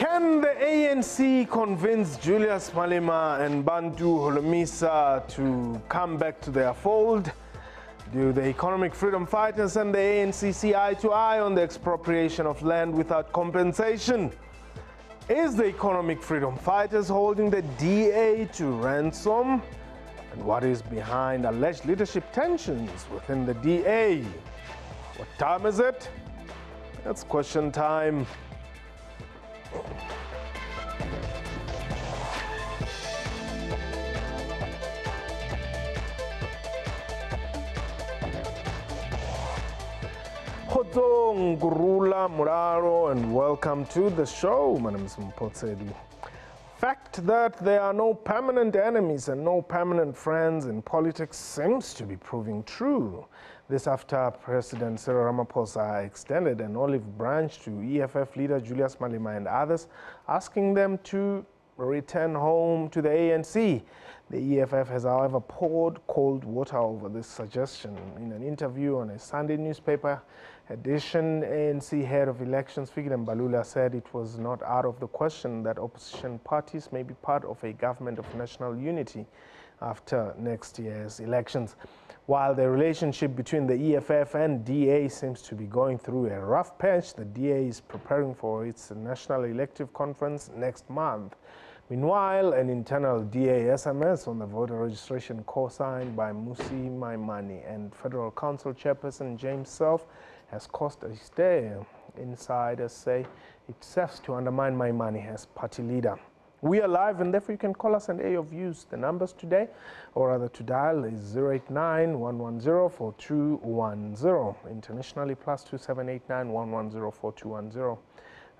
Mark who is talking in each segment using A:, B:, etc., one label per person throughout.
A: Can the ANC convince Julius Malema and Bantu Holomisa to come back to their fold? Do the economic freedom fighters and the ANC see eye to eye on the expropriation of land without compensation? Is the economic freedom fighters holding the DA to ransom? And what is behind alleged leadership tensions within the DA? What time is it? It's question time. Khotsong, Gurula, Muraro, and welcome to the show. My name is Mpho Tsedu. Fact that there are no permanent enemies and no permanent friends in politics seems to be proving true. This after President Cyril Ramaphosa extended an olive branch to EFF leader Julius Malema and others, asking them to return home to the ANC. The EFF has, however, poured cold water over this suggestion. In an interview on a Sunday newspaper edition, ANC head of elections Fikile Mbalula said it was not out of the question that opposition parties may be part of a government of national unity after next year's elections. While the relationship between the EFF and DA seems to be going through a rough patch, the DA is preparing for its national elective conference next month. Meanwhile, an internal DA SMS on the voter registration co-signed by Mmusi, Maimane and Federal Council Chairperson Selfe has caused a stir. Insiders say it serves to undermine Maimane as party leader. We are live, and therefore you can call us and air your views. The numbers today, or rather to dial, is 089-110-4210. Internationally, +2789110-4210.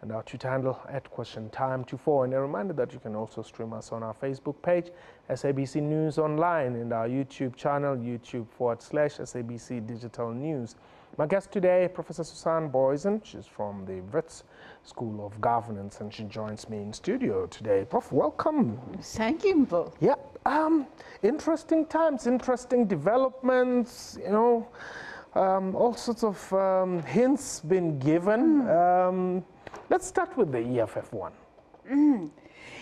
A: And our Twitter handle @QuestionTime24. And a reminder that you can also stream us on our Facebook page, SABC News Online, and our YouTube channel, YouTube/SABC Digital News. My guest today, Professor Susan Boysen. She's from the Wits School of Governance, and she joins me in studio today. Prof, welcome.
B: Thank you, Mpho.
A: Yeah, interesting times, interesting developments, you know, all sorts of hints been given. Let's start with the EFF one.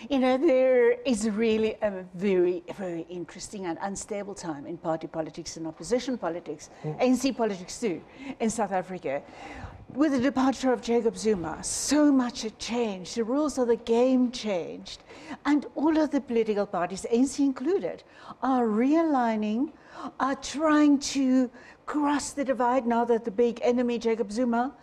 B: You know, there is really a very, very interesting and unstable time in party politics and opposition politics, ANC politics too, in South Africa. With the departure of Jacob Zuma, so much had changed. The rules of the game changed. And all of the political parties, ANC included, are realigning, are trying to cross the divide now that the big enemy, Jacob Zuma,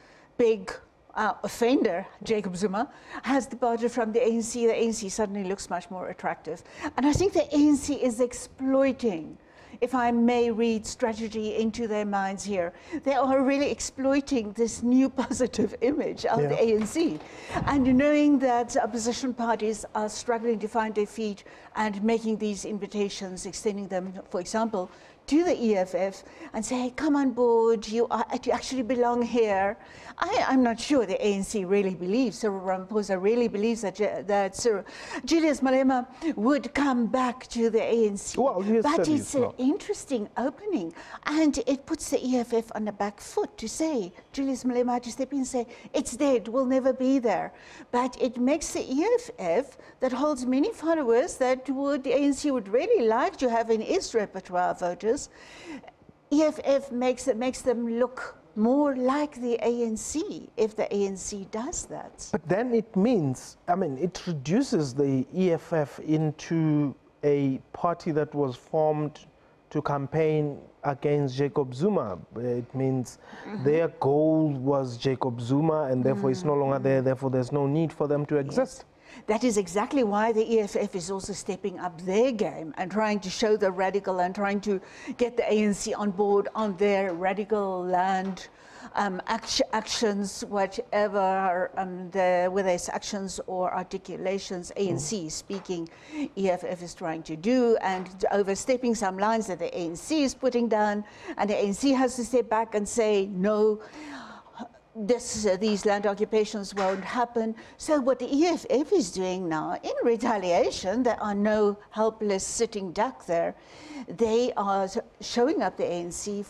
B: offender, Jacob Zuma, has departed from the ANC. The ANC suddenly looks much more attractive. And I think the ANC is exploiting, if I may read strategy into their minds here, they are really exploiting this new positive image of the ANC. And knowing that opposition parties are struggling to find their feet and making these invitations, extending them, for example, to the EFF and say, hey, come on board, you actually belong here. I'm not sure the ANC really believes, Cyril Ramaphosa really believes that Julius Malema would come back to the ANC.
A: Well,
B: but it's an interesting opening, and it puts the EFF on the back foot to say, Julius Malema had to step in and say, it's dead, we'll never be there. But it makes the EFF, that holds many followers that the ANC would really like to have in its repertoire of voters, EFF makes them look more like the ANC if the ANC does that.
A: But then it means, I mean, it reduces the EFF into a party that was formed to campaign against Jacob Zuma. It means their goal was Jacob Zuma, and therefore it's no longer there, therefore there's no need for them to exist.
B: Yes. That is exactly why the EFF is also stepping up their game and trying to show the radical and trying to get the ANC on board on their radical land actions, whatever, whether it's actions or articulations, ANC speaking, EFF is trying to do, and overstepping some lines that the ANC is putting down, and the ANC has to step back and say, no, these land occupations won't happen. So what the EFF is doing now, in retaliation, there are no helpless sitting duck there. They are showing up the ANC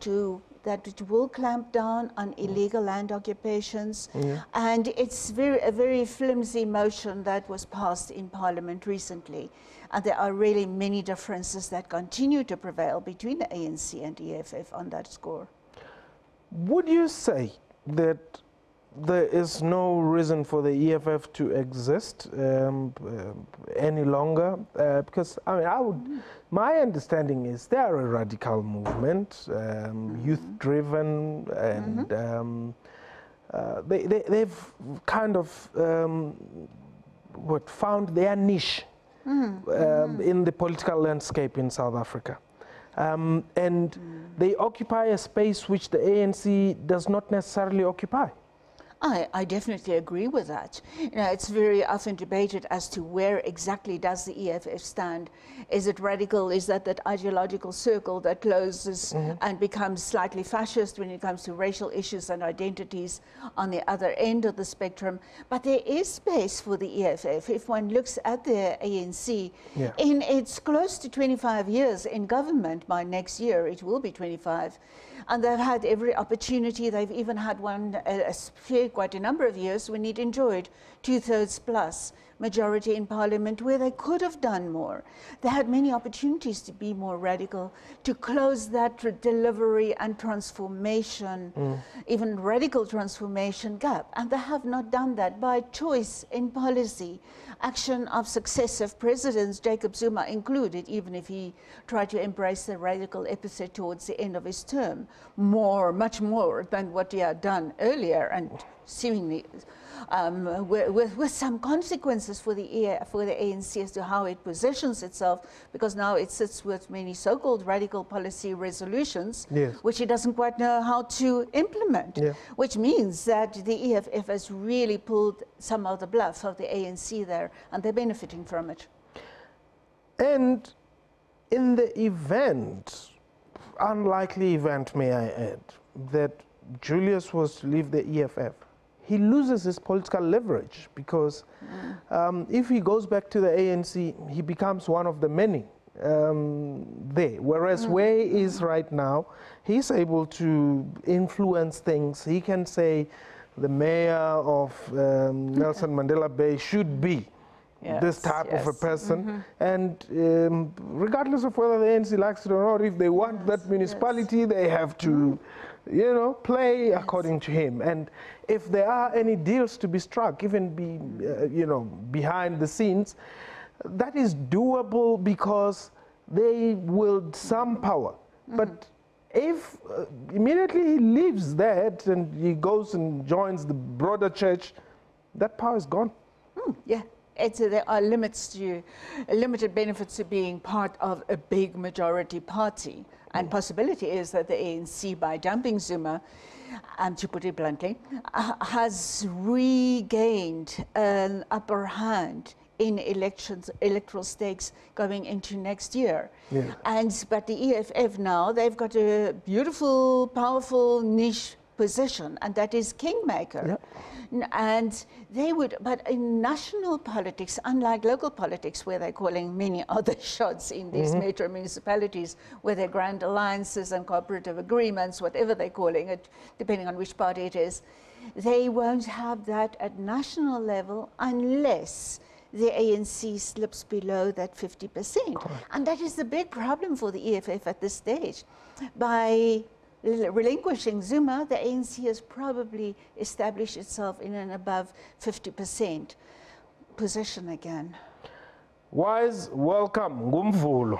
B: to that it will clamp down on illegal land occupations, and it's a very flimsy motion that was passed in Parliament recently. And there are really many differences that continue to prevail between the ANC and EFF on that score.
A: Would you say that there is no reason for the EFF to exist any longer? Because I mean, my understanding is they are a radical movement, youth-driven, and they've kind of found their niche in the political landscape in South Africa. And they occupy a space which the ANC does not necessarily occupy.
B: I definitely agree with that. You know, it's very often debated as to where exactly does the EFF stand. Is it radical? Is that ideological circle that closes and becomes slightly fascist when it comes to racial issues and identities on the other end of the spectrum? But there is space for the EFF. If one looks at the ANC, in its close to 25 years in government, by next year it will be 25, and they've had every opportunity. They've even had quite a number of years when it enjoyed 2/3 plus majority in Parliament, where they could have done more. They had many opportunities to be more radical, to close that delivery and transformation, even radical transformation gap. And they have not done that by choice in policy. Action of successive presidents, Jacob Zuma included, even if he tried to embrace the radical epithet towards the end of his term, much more than what he had done earlier, and seemingly with some consequences for the ANC as to how it positions itself, because now it sits with many so-called radical policy resolutions, which it doesn't quite know how to implement, which means that the EFF has really pulled some of the bluff of the ANC there, and they're benefiting from it.
A: And in the event, unlikely event, may I add, that Julius was to leave the EFF, he loses his political leverage, because if he goes back to the ANC, he becomes one of the many there. Whereas where he is right now, he's able to influence things. He can say the mayor of Nelson Mandela Bay should be this type of a person, and regardless of whether the ANC likes it or not, if they want that municipality, they have to you know, play according to him. And if there are any deals to be struck, even you know, behind the scenes, that is doable because they wield some power. But if immediately he leaves that and he goes and joins the broader church, that power is gone.
B: There are limited benefits to being part of a big majority party. And possibility is that the ANC, by dumping Zuma, to put it bluntly, has regained an upper hand in electoral stakes going into next year. But the EFF now, they've got a beautiful, powerful niche position, and that is kingmaker. And they would, but in national politics, unlike local politics, where they're calling many other shots in these metro municipalities, where they're grand alliances and cooperative agreements, whatever they're calling it, depending on which party it is, they won't have that at national level unless the ANC slips below that 50%. And that is the big problem for the EFF at this stage. By relinquishing Zuma, the ANC has probably established itself in an above 50% position again.
A: Wise, welcome. Ngumvulo.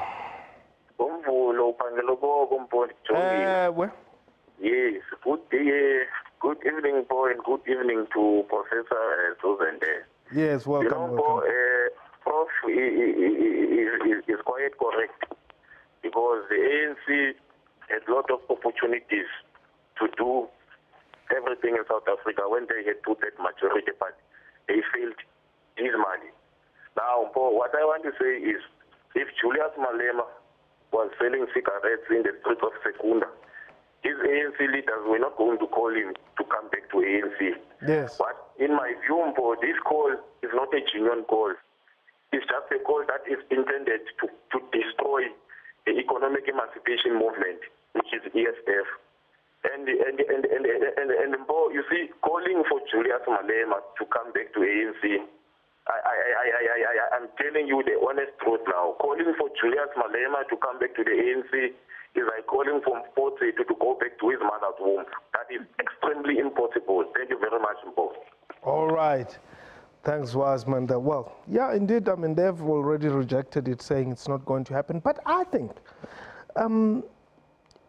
C: Ngumvulo, Pangelobo, Mpho. Yes, good evening, Paul, and good evening to Professor Susan there.
A: Yes, welcome.
C: You know, Prof is quite correct, because the ANC had a lot of opportunities to do everything in South Africa when they had put that majority, but they failed dismally. Now, what I want to say is, if Julius Malema was selling cigarettes in the streets of Secunda, his ANC leaders were not going to call him to come back to ANC.
A: Yes.
C: But in my view, this call is not a genuine call. It's just a call that is intended to destroy the economic emancipation movement, which is EFF. Mpho, you see, calling for Julius Malema to come back to ANC, I'm telling you the honest truth now. Calling for Julius Malema to come back to the ANC is like calling for Mpho Tsedu to go back to his mother's womb. That is extremely impossible. Thank you very much, Mpho. All
A: right. Thanks, Wiseman. Well, yeah, indeed, I mean, they've already rejected it, saying it's not going to happen. But I think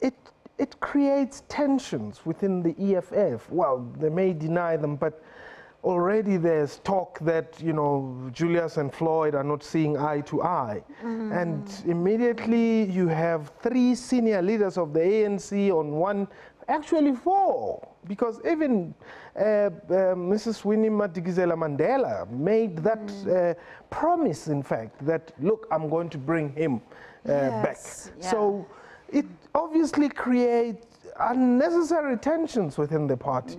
A: it creates tensions within the EFF. Well, they may deny them, but already there's talk that, you know, Julius and Floyd are not seeing eye to eye. And immediately you have 3 senior leaders of the ANC on one, actually 4, because even Mrs. Winnie Madikizela-Mandela made that promise, in fact, that, look, I'm going to bring him back. Yeah. So it obviously creates unnecessary tensions within the party.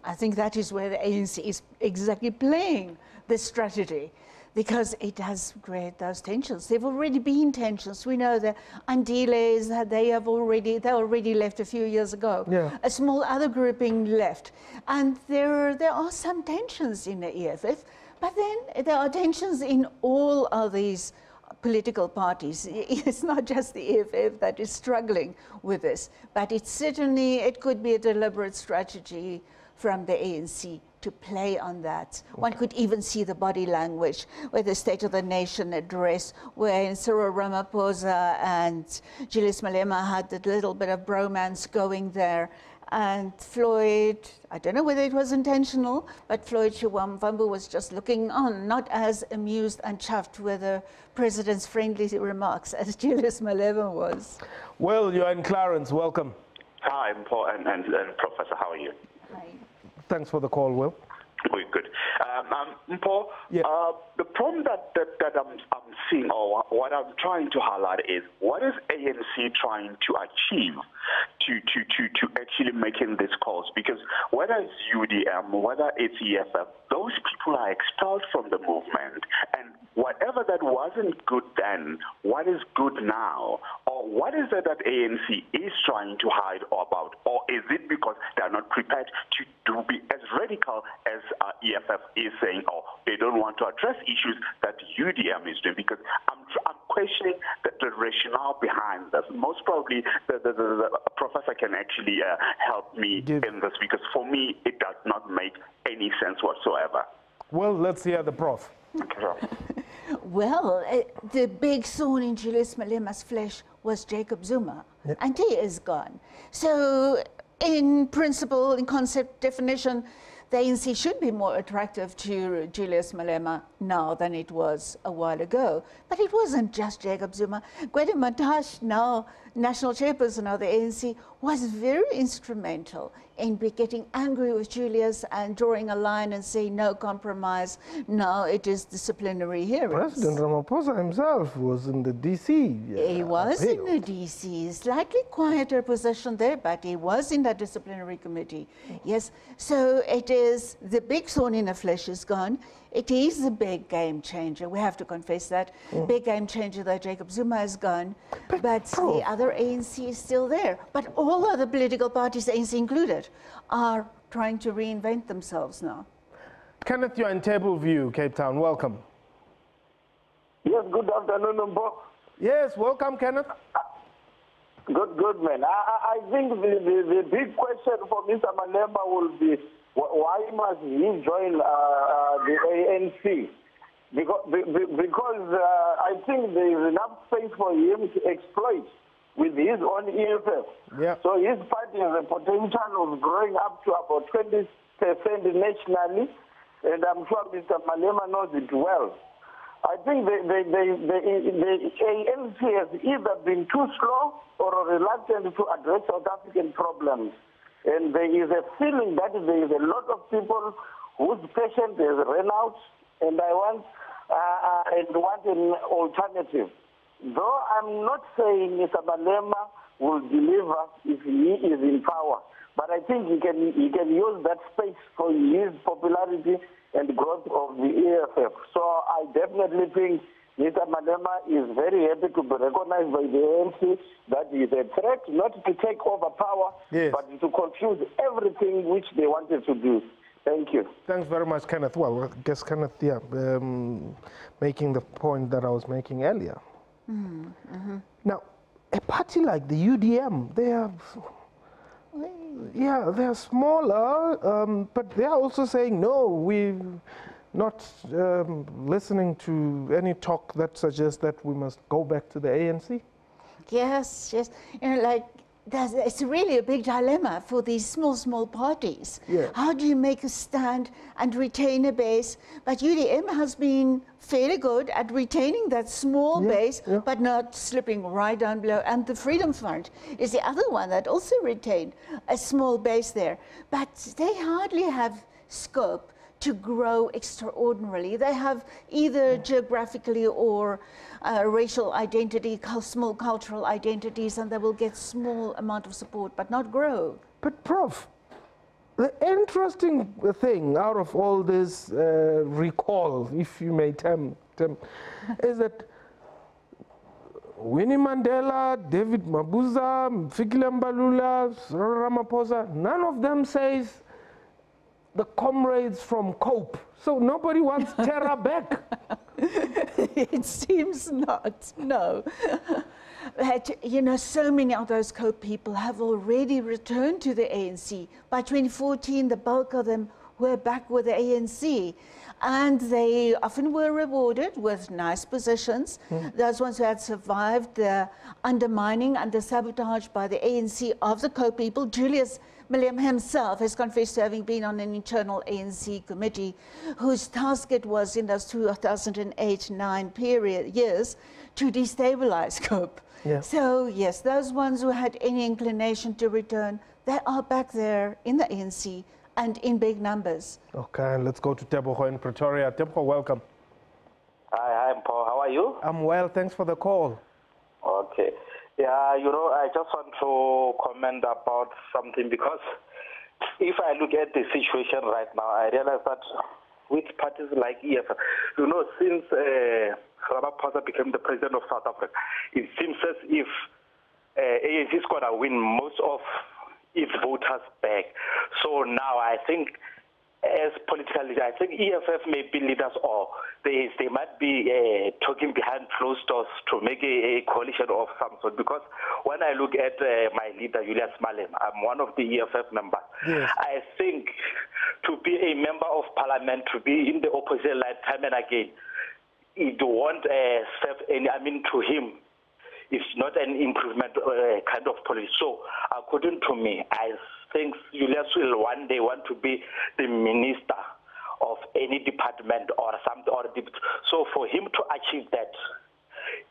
B: I think that is where the ANC is exactly playing this strategy, because it does create those tensions. There have already been tensions. We know that Andiles, they already left a few years ago. Yeah. A small other grouping left. And there are some tensions in the EFF, but then there are tensions in all of these political parties. It's not just the EFF that is struggling with this, but it could be a deliberate strategy from the ANC to play on that. Okay. One could even see the body language with the State of the Nation address, where Cyril Ramaphosa and Julius Malema had a little bit of bromance going there. And Floyd, I don't know whether it was intentional, but Floyd Shivamvambu was just looking on, not as amused and chuffed with the president's friendly remarks as Julius Malema was.
A: Well, you're in Clarence. Welcome.
D: Hi, Mpho and Professor. How are you?
B: Hi.
A: Thanks for the call, Will.
D: Good. Mpho, the problem that I'm seeing, or what I'm trying to highlight, is what is ANC trying to achieve to actually making these calls? Because whether it's UDM, whether it's EFF, those people are expelled from the movement, and whatever that wasn't good then, what is good now? Or what is it that ANC is trying to hide about? Or is it because they're not prepared to be as radical as EFF is saying, or they don't want to address issues that UDM is doing? Because I'm questioning the rationale behind this. Most probably the professor can actually help me in this, because for me it does not make any sense whatsoever.
A: Well, let's hear the prof.
B: Well, the big thorn in Julius Malema's flesh was Jacob Zuma, and he is gone. So in principle, in concept definition, the ANC should be more attractive to Julius Malema now than it was a while ago. But it wasn't just Jacob Zuma. Gwede Mantashe, now national chairperson of the ANC, was very instrumental in getting angry with Julius and drawing a line and saying no compromise, now it is disciplinary hearings.
A: President Ramaphosa himself was in the DC.
B: He was in the DC, slightly quieter position there, but he was in that disciplinary committee. Yes, so it is, the big thorn in the flesh is gone. It is a big game changer. We have to confess that. Big game changer that Jacob Zuma is gone, but the other ANC is still there. But all other political parties, ANC included, are trying to reinvent themselves now.
A: Kenneth, you're in Tableview, Cape Town. Welcome.
E: Yes, good afternoon, Mpho.
A: Yes, welcome, Kenneth.
E: Good, man. I think the big question for Mr. Malema will be, why must he join the ANC? Because I think there is enough space for him to exploit with his own EFF. Yeah. So his party has a potential of growing up to about 20% nationally, and I'm sure Mr. Malema knows it well. I think the ANC has either been too slow or reluctant to address South African problems. And there is a feeling that there is a lot of people whose patience has run out, and I want an alternative. Though I'm not saying Mr. Malema will deliver if he is in power, but I think he can use that space for his popularity and growth of the EFF. So I definitely think Mr. Malema is very happy to be recognized by the ANC that he is a threat, not to take over power,
A: yes,
E: but to confuse everything which they wanted to do. Thank you.
A: Thanks very much, Kenneth. Well, I guess Kenneth, yeah, making the point that I was making earlier. Now, a party like the UDM, they are, yeah, they are smaller, but they are also saying, no, we're not listening to any talk that suggests that we must go back to the ANC.
B: Yes, yes. You know, like, it's really a big dilemma for these small parties.
A: Yeah.
B: How do you make a stand and retain a base? But UDM has been fairly good at retaining that small base, but not slipping right down below. And the Freedom Front is the other one that also retained a small base there. But they hardly have scope to grow extraordinarily. They have either geographically or racial identity, small cultural identities, and they will get small amount of support, but not grow.
A: But Prof, the interesting thing out of all this recall, if you may term, is that Winnie Mandela, David Mabuza, Fikile Mbalula, Cyril Ramaphosa, none of them says the comrades from COPE. So nobody wants Terra back.
B: It seems not, no. But, you know, so many of those COPE people have already returned to the ANC. By 2014, the bulk of them were back with the ANC. And they often were rewarded with nice positions. Those ones who had survived the undermining and the sabotage by the ANC of the COPE people. Julius Malema himself has confessed to having been on an internal ANC committee whose task it was in those 2008-9 years to destabilize COPE.
A: Yeah.
B: So yes, those ones who had any inclination to return, they are back there in the ANC and in big numbers.
A: Okay, let's go to Tebogo in Pretoria. Tebogo, welcome.
F: Hi, Mpho. How are you?
A: I'm well, thanks for the call.
F: Okay. Yeah, you know, I just want to comment about something because if I look at the situation right now, I realize that with parties like EFF, you know, since Ramaphosa became the president of South Africa, it seems as if ANC is going to win most of its voters back. So now I think as political leaders, I think EFF may be leaders or they might be talking behind closed doors to make a coalition of some sort. Because when I look at my leader, Julius Malema, I'm one of the EFF members.
A: Yes.
F: I think to be a member of parliament, to be in the opposition line time and again, it won't serve any, I mean, to him, it's not an improvement kind of policy. So according to me, I think Julius will one day want to be the minister of any department or something. So for him to achieve that,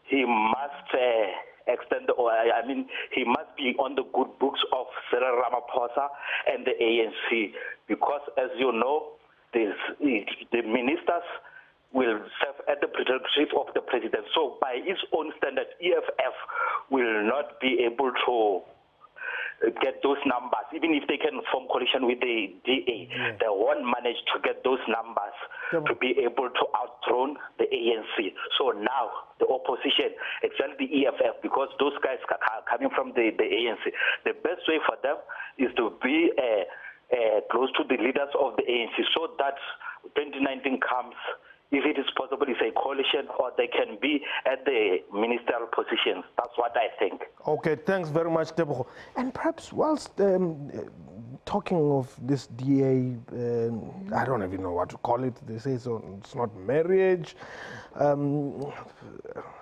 F: he must extend, he must be on the good books of Cyril Ramaphosa and the ANC, because as you know, the ministers will serve at the presidency of the president. So by its own standard, EFF will not be able to get those numbers. Even if they can form coalition with the DA, they won't manage to get those numbers to be able to outthrone the ANC. So now the opposition, exactly the EFF, because those guys are coming from the ANC, the best way for them is to be close to the leaders of the ANC, so that 2019 comes, if it is possible, it's a coalition, or they can be at the ministerial positions. That's what I think.
A: Okay, thanks very much, Tebogo. And perhaps whilst talking of this DA, I don't even know what to call it. They say so it's not marriage,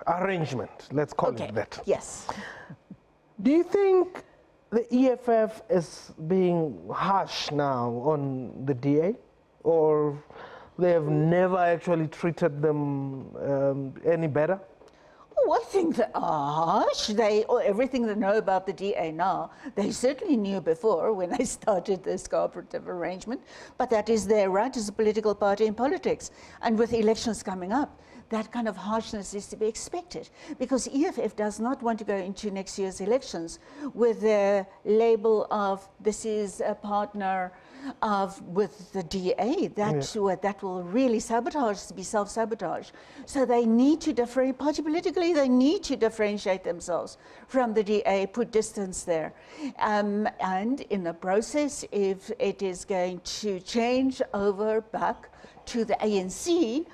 A: arrangement. Let's call it that.
B: Yes.
A: Do you think the EFF is being harsh now on the DA, or they have never actually treated them any better?
B: Oh, I think they are harsh. Everything they know about the DA now, they certainly knew before when they started this cooperative arrangement. But that is their right as a political party in politics. And with elections coming up, that kind of harshness is to be expected, because EFF does not want to go into next year's elections with the label of this is a partner with the DA. That will really sabotage, be self-sabotage. So they need to differentiate, party politically, they need to differentiate themselves from the DA, put distance there. And in the process, if it is going to change over back to the ANC,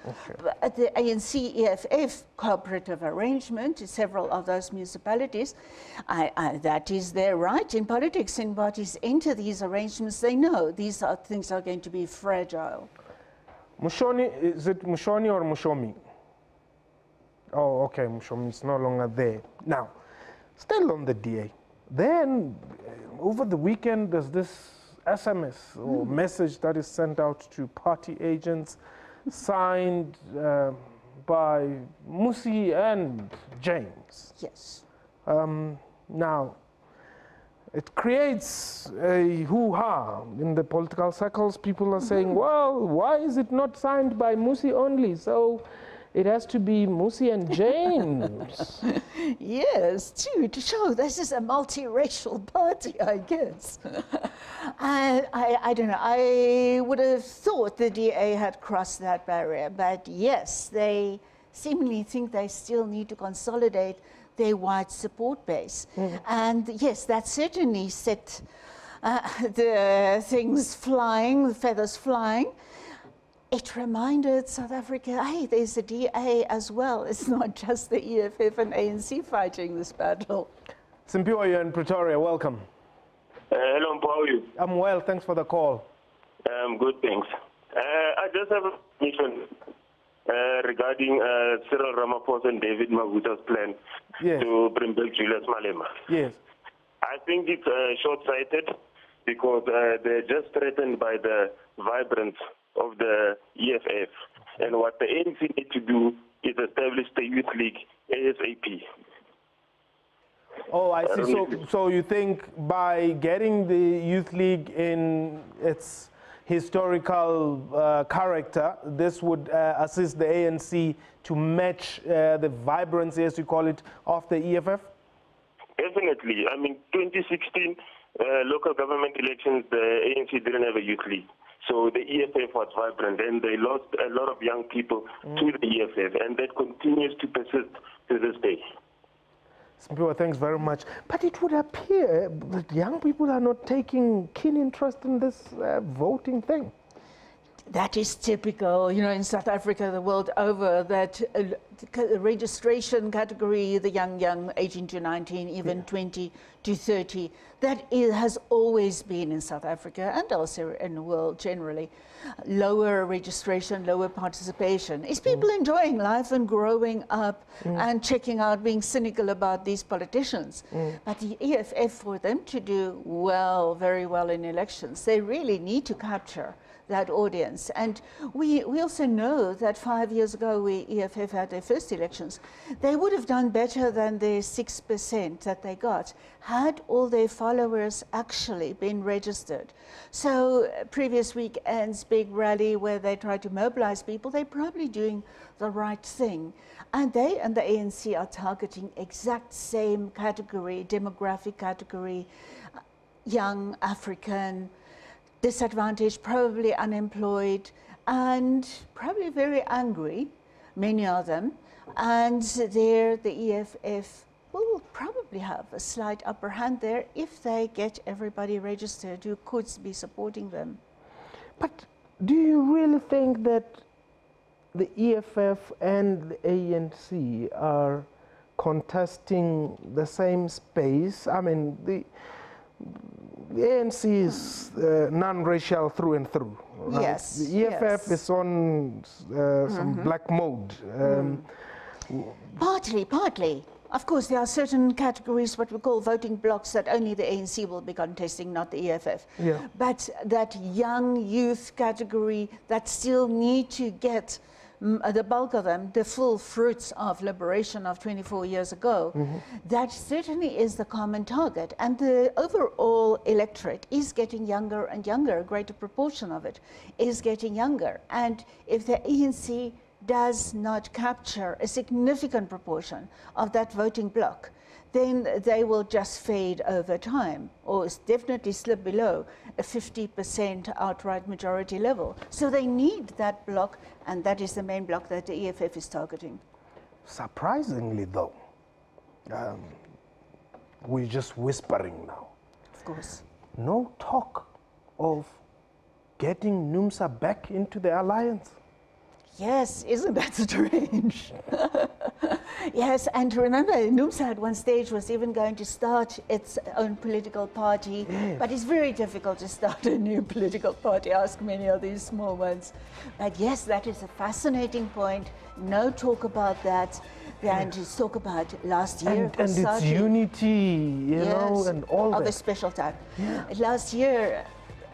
B: the ANC-EFF cooperative arrangement, several of those municipalities, that is their right in politics. And parties enter these arrangements, they know these things are going to be fragile.
A: Mushoni, is it Mushoni or Mushomi? Oh, okay, Mushomi is no longer there. Now, still on the DA. Then, over the weekend, there's this SMS or message that is sent out to party agents, signed by Mmusi and James.
B: Yes.
A: Now, it creates a hoo-ha in the political circles. People are saying, well, why is it not signed by Mmusi only? So it has to be Mmusi and James.
B: Yes, to show this is a multiracial party, I guess. I don't know. I would have thought the DA had crossed that barrier, but yes, they seemingly think they still need to consolidate their wide support base. And yes, that certainly set the things flying, the feathers flying. It reminded South Africa, hey, there's a DA as well. It's not just the EFF and ANC fighting this battle.
A: Mpho, you're in Pretoria. Welcome.
C: Hello, Mpho, how are you?
A: I'm well. Thanks for the call.
C: Good, thanks. I just have a question regarding Cyril Ramaphosa and David Mabuta's plan to bring back Julius Malema.
A: Yes.
C: I think it's short-sighted because they're just threatened by the vibrance of the EFF. And what the ANC need to do is establish the youth league ASAP.
A: Oh, I see. So you think by getting the youth league in its historical character, this would assist the ANC to match the vibrancy, as you call it, of the EFF?
C: Definitely. I mean, 2016 local government elections, the ANC didn't have a youth league. So the EFF was vibrant, and they lost a lot of young people to the EFF, and that continues to persist to this day.
A: Mpho, thanks very much. But it would appear that young people are not taking keen interest in this voting thing.
B: That is typical, you know, in South Africa, the world over, that registration category, the young, 18 to 19, even 20 to 30, that has always been in South Africa and also in the world generally. Lower registration, lower participation. Is people enjoying life and growing up and checking out, being cynical about these politicians? But the EFF, for them to do well, very well in elections, they really need to capture that audience. And we also know that 5 years ago, EFF had their first elections. They would have done better than the 6% that they got had all their followers actually been registered. So previous weekend's big rally where they tried to mobilize people, they're probably doing the right thing. And they and the ANC are targeting exact same category, demographic category, young African, disadvantaged, probably unemployed, and probably very angry, many of them. And there, the EFF will probably have a slight upper hand there if they get everybody registered who could be supporting them.
A: But do you really think that the EFF and the ANC are contesting the same space? I mean, the ANC is non-racial through and through. Right?
B: Yes.
A: The EFF is on some black mode.
B: Partly. Of course, there are certain categories, what we call voting blocks, that only the ANC will be contesting, not the EFF.
A: Yeah.
B: But that young youth category that still need to get the bulk of them, the full fruits of liberation of 24 years ago, that certainly is the common target. And the overall electorate is getting younger and younger. A greater proportion of it is getting younger. And if the ANC does not capture a significant proportion of that voting bloc, then they will just fade over time, or definitely slip below a 50% outright majority level. So they need that bloc, and that is the main bloc that the EFF is targeting.
A: Surprisingly, though, we're just whispering now.
B: Of course.
A: No talk of getting NUMSA back into the alliance.
B: Yes, isn't that strange? Yes, and remember, NUMSA at one stage was even going to start its own political party, but it's very difficult to start a new political party, ask many of these small ones. But yes, that is a fascinating point. No talk about that. And to talk about last year.
A: And its unity, you know, and all
B: of
A: that.
B: a special type. Yeah. Last year,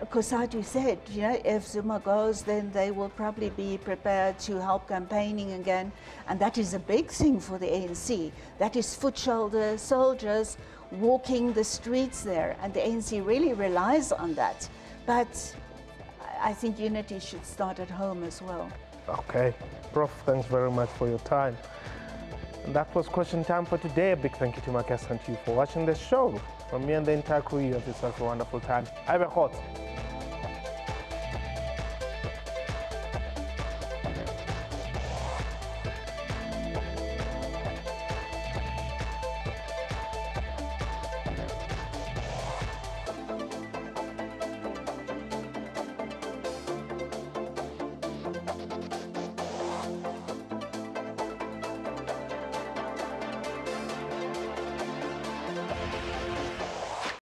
B: Kosatu said, you know, if Zuma goes, then they will probably be prepared to help campaigning again. And that is a big thing for the ANC. That is foot shoulder soldiers walking the streets there. And the ANC really relies on that. But I think unity should start at home as well.
A: Okay. Prof, thanks very much for your time. And that was Question Time for today. A big thank you to my guests and to you for watching the show. From me and the entire crew, you have yourself a wonderful time. I've been hot.